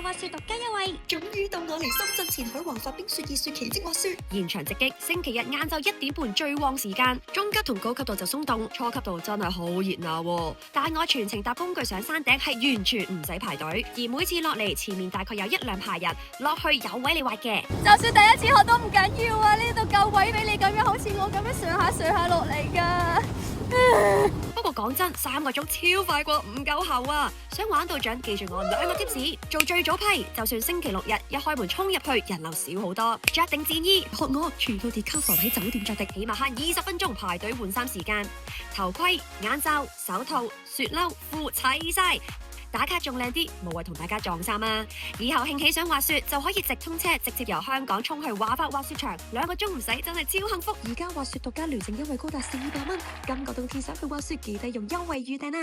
滑雪獨家優惠，終於到我嚟深圳前海環法冰雪熱雪奇蹟滑雪，現場直擊，星期日晏晝1點半最旺時間，中級同高級度就鬆動，初級度真係好熱鬧喎。但我全程搭工具上山頂係完全唔使排隊，而每次落嚟前面大概有1兩排人，落去有位你滑嘅。就算第一次學都唔緊要啊，呢度夠位俾你咁樣，好似我咁樣上下落嚟㗎。不過講真，3個鐘超快過，唔夠喉啊！想玩到獎，記住我2個 tips，做最早批，就算星期6日一開門衝入去，人流少好多。着定戰衣，學我全套 decathlon 喺酒店着的，起碼慳20分鐘排隊換衫時間。頭盔、眼罩、手套、雪褸、褲齊晒。打卡仲靚啲，無謂同大家撞衫啊！以後興起想滑雪就可以直通車，直接由香港衝去華發滑雪場，2個鐘唔使，真係超幸福！而家滑雪獨家聯程優惠高達400蚊，今個冬天想去滑雪記得用優惠預訂啦！